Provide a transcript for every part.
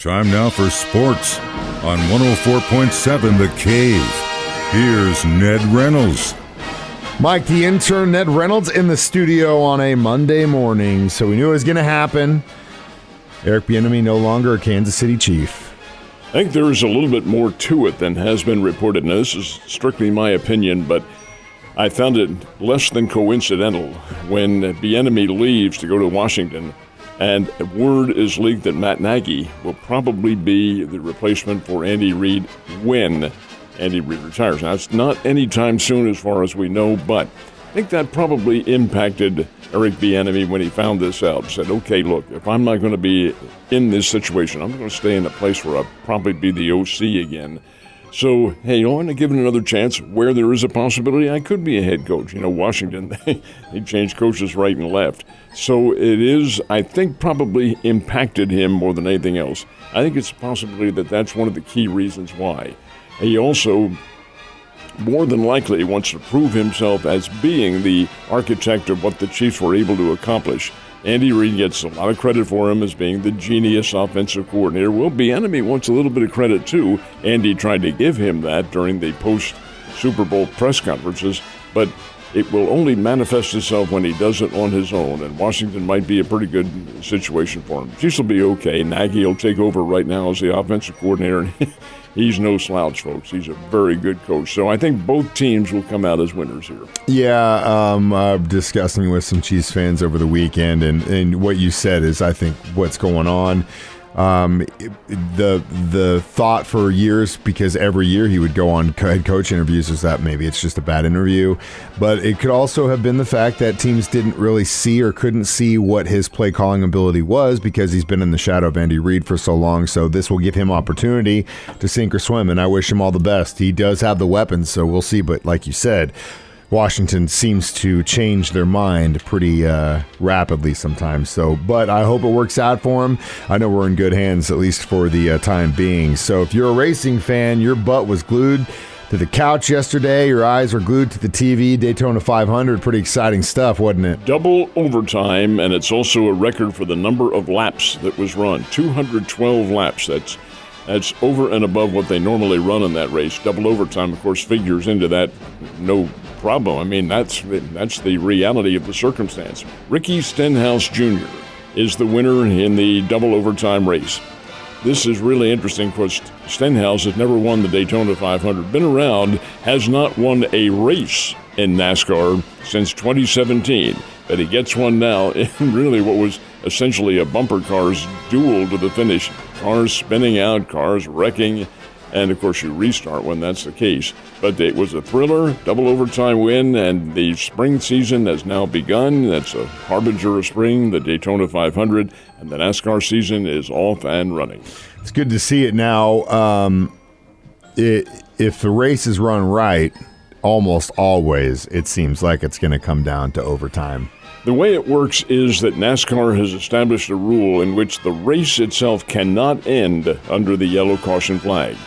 Time now for sports on 104.7 The Cave. Here's Ned Reynolds. Mike, the intern, Ned Reynolds, in the studio on a Monday morning, so we knew it was going to happen. Eric Bieniemy no longer a Kansas City Chief. I think there is a little bit more to it than has been reported. Now, this is strictly my opinion, but I found it less than coincidental when Bieniemy leaves to go to Washington, and word is leaked that Matt Nagy will probably be the replacement for Andy Reid when Andy Reid retires. Now, it's not anytime soon as far as we know, but I think that probably impacted Eric Bieniemy when he found this out. Said, okay, look, if I'm not going to be in this situation, I'm going to stay in a place where I'll probably be the OC again. So, hey, I want to give it another chance where there is a possibility I could be a head coach. You know, Washington, they changed coaches right and left. So it is, I think, probably impacted him more than anything else. I think it's a possibility that that's one of the key reasons why. He also, more than likely, wants to prove himself as being the architect of what the Chiefs were able to accomplish. Andy Reid gets a lot of credit for him as being the genius offensive coordinator. Well, Bieniemy wants a little bit of credit, too. Andy tried to give him that during the post-Super Bowl press conferences, but it will only manifest itself when he does it on his own, and Washington might be a pretty good situation for him. Chiefs will be okay. Nagy will take over right now as the offensive coordinator, and he's no slouch, folks. He's a very good coach. So I think both teams will come out as winners here. Yeah, discussing with some Chiefs fans over the weekend, and what you said is, I think, what's going on. The thought for years, because every year he would go on head coach interviews, is that maybe it's just a bad interview. But it could also have been the fact that teams didn't really see or couldn't see what his play calling ability was because he's been in the shadow of Andy Reid for so long. So this will give him opportunity to sink or swim, and I wish him all the best. He does have the weapons, so we'll see. But like you said, Washington seems to change their mind pretty rapidly sometimes. So, but I hope it works out for him. I know we're in good hands, at least for the time being. So if you're a racing fan, your butt was glued to the couch yesterday. Your eyes were glued to the TV. Daytona 500, pretty exciting stuff, wasn't it? Double overtime, and it's also a record for the number of laps that was run. 212 laps. That's over and above what they normally run in that race. Double overtime, of course, figures into that. No problem. I mean, that's the reality of the circumstance. Ricky Stenhouse Jr. is the winner in the double overtime race. This is really interesting because Stenhouse has never won the Daytona 500. Been around, has not won a race in NASCAR since 2017. But he gets one now in really what was essentially a bumper cars duel to the finish. Cars spinning out, cars wrecking, and of course you restart when that's the case. But it was a thriller, double overtime win, and the spring season has now begun. That's a harbinger of spring, the Daytona 500, and the NASCAR season is off and running. It's good to see it now. If the race is run right, almost always it seems like it's going to come down to overtime. The way it works is that NASCAR has established a rule in which the race itself cannot end under the yellow caution flag.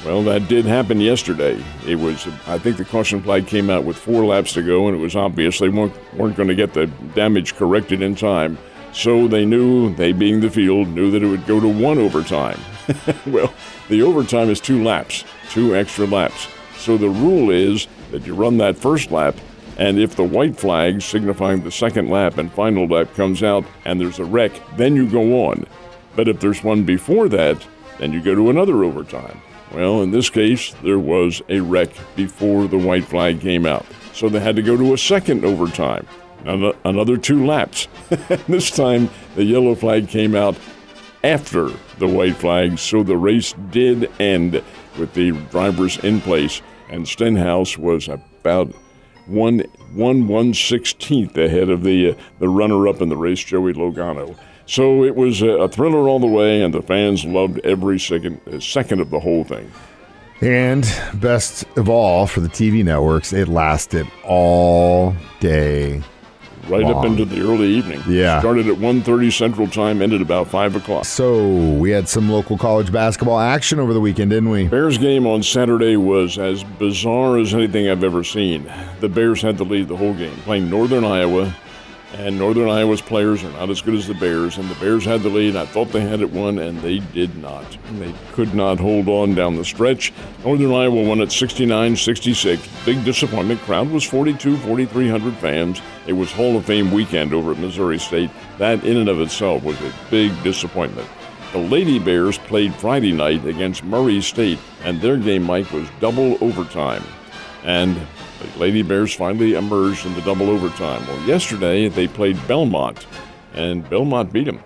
Well, that did happen yesterday. I think the caution flag came out with 4 laps to go, and it was obvious they weren't going to get the damage corrected in time. So they being the field, knew that it would go to 1 overtime. Well, the overtime is 2 laps, 2 extra laps. So the rule is that you run that first lap, and if the white flag signifying the second lap and final lap comes out and there's a wreck, then you go on. But if there's one before that, then you go to another overtime. Well, in this case, there was a wreck before the white flag came out. So they had to go to a second overtime, another 2 laps. This time, the yellow flag came out after the white flag, so the race did end with the drivers in place, and Stenhouse was about 1/116th ahead of the runner-up in the race, Joey Logano. So it was a thriller all the way, and the fans loved every second of the whole thing. And best of all, for the TV networks, it lasted all day right long. Up into the early evening. Yeah. Started at 1:30 Central Time, ended about 5 o'clock. So we had some local college basketball action over the weekend, didn't we? Bears game on Saturday was as bizarre as anything I've ever seen. The Bears had the lead the whole game, playing Northern Iowa. And Northern Iowa's players are not as good as the Bears, and the Bears had the lead. I thought they had it won, and they did not. They could not hold on down the stretch. Northern Iowa won at 69-66. Big disappointment. Crowd was 4,300 fans. It was Hall of Fame weekend over at Missouri State. That in and of itself was a big disappointment. The Lady Bears played Friday night against Murray State, and their game, Mike, was double overtime. And the Lady Bears finally emerged in the double overtime. Well, yesterday they played Belmont, and Belmont beat them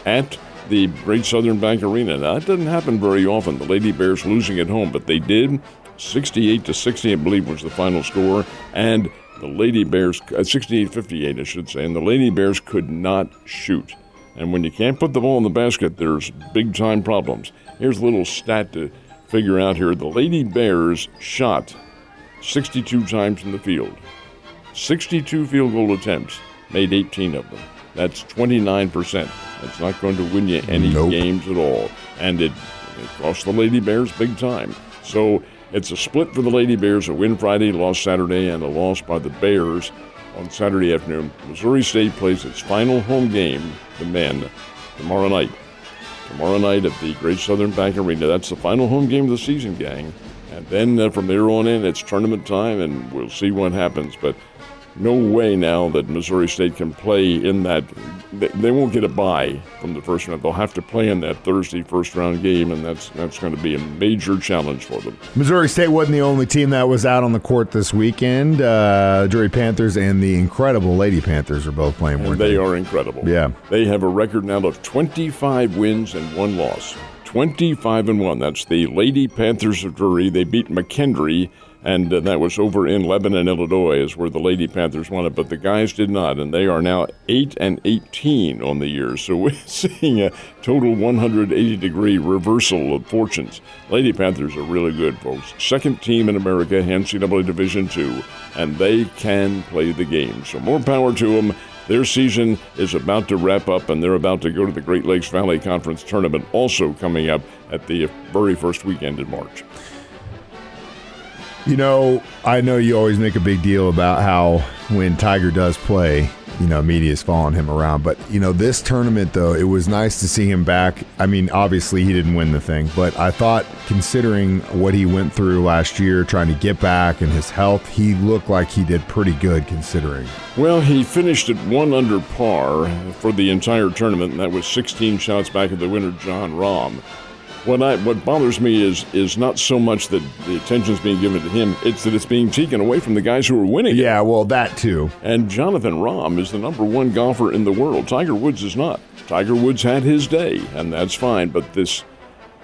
at the Great Southern Bank Arena. Now, that doesn't happen very often, the Lady Bears losing at home, but they did. 68-60, I believe, was the final score, and the Lady Bears, 68-58, I should say, and the Lady Bears could not shoot. And when you can't put the ball in the basket, there's big-time problems. Here's a little stat to figure out here. The Lady Bears shot 62 times from the field. 62 field goal attempts, made 18 of them. That's 29%. That's not going to win you any games at all. And it cost the Lady Bears big time. So it's a split for the Lady Bears, a win Friday, loss Saturday, and a loss by the Bears on Saturday afternoon. Missouri State plays its final home game, the men, tomorrow night. Tomorrow night at the Great Southern Bank Arena. That's the final home game of the season, gang. And then from there on in, it's tournament time, and we'll see what happens. But no way now that Missouri State can play in that. They won't get a bye from the first round. They'll have to play in that Thursday first-round game, and that's going to be a major challenge for them. Missouri State wasn't the only team that was out on the court this weekend. Drury Panthers and the incredible Lady Panthers are both playing. And they are incredible. Yeah. They have a record now of 25 wins and 1 loss. 25-1. That's the Lady Panthers of Drury. They beat McKendree, and that was over in Lebanon, Illinois, is where the Lady Panthers won it. But the guys did not, and they are now 8-18 on the year. So we're seeing a total 180-degree reversal of fortunes. Lady Panthers are really good, folks. Second team in America, NCAA Division II, and they can play the game. So more power to them. Their season is about to wrap up, and they're about to go to the Great Lakes Valley Conference Tournament, also coming up at the very first weekend in March. You know, I know you always make a big deal about how when Tiger does play, media's following him around. But, this tournament, though, it was nice to see him back. I mean, obviously he didn't win the thing, but I thought considering what he went through last year, trying to get back and his health, he looked like he did pretty good considering. Well, he finished at 1 under par for the entire tournament, and that was 16 shots back of the winner, John Rahm. What bothers me is not so much that the attention's being given to him, it's that it's being taken away from the guys who are winning. Yeah, well, that too. And Jonathan Rahm is the number 1 golfer in the world. Tiger Woods is not. Tiger Woods had his day, and that's fine. But this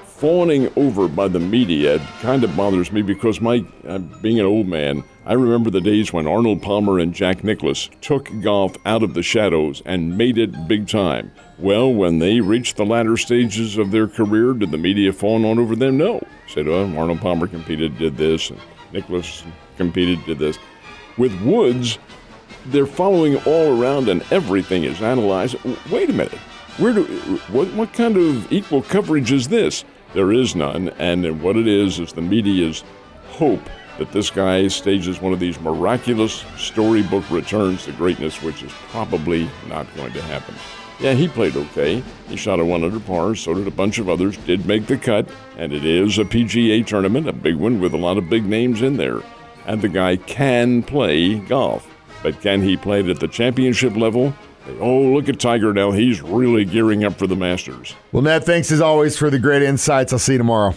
fawning over by the media kind of bothers me because, Mike, being an old man, I remember the days when Arnold Palmer and Jack Nicklaus took golf out of the shadows and made it big time. Well, when they reached the latter stages of their career, did the media fawn on over them? No. Said, Arnold Palmer competed, did this, and Nicklaus competed, did this. With Woods, they're following all around and everything is analyzed. Wait a minute. What kind of equal coverage is this? There is none, and what it is the media's hope that this guy stages one of these miraculous storybook returns to greatness, which is probably not going to happen. Yeah, he played okay. He shot a 1 under par, so did a bunch of others, did make the cut, and it is a PGA tournament, a big one with a lot of big names in there. And the guy can play golf, but can he play it at the championship level? Oh, look at Tiger now. He's really gearing up for the Masters. Well, Ned, thanks as always for the great insights. I'll see you tomorrow.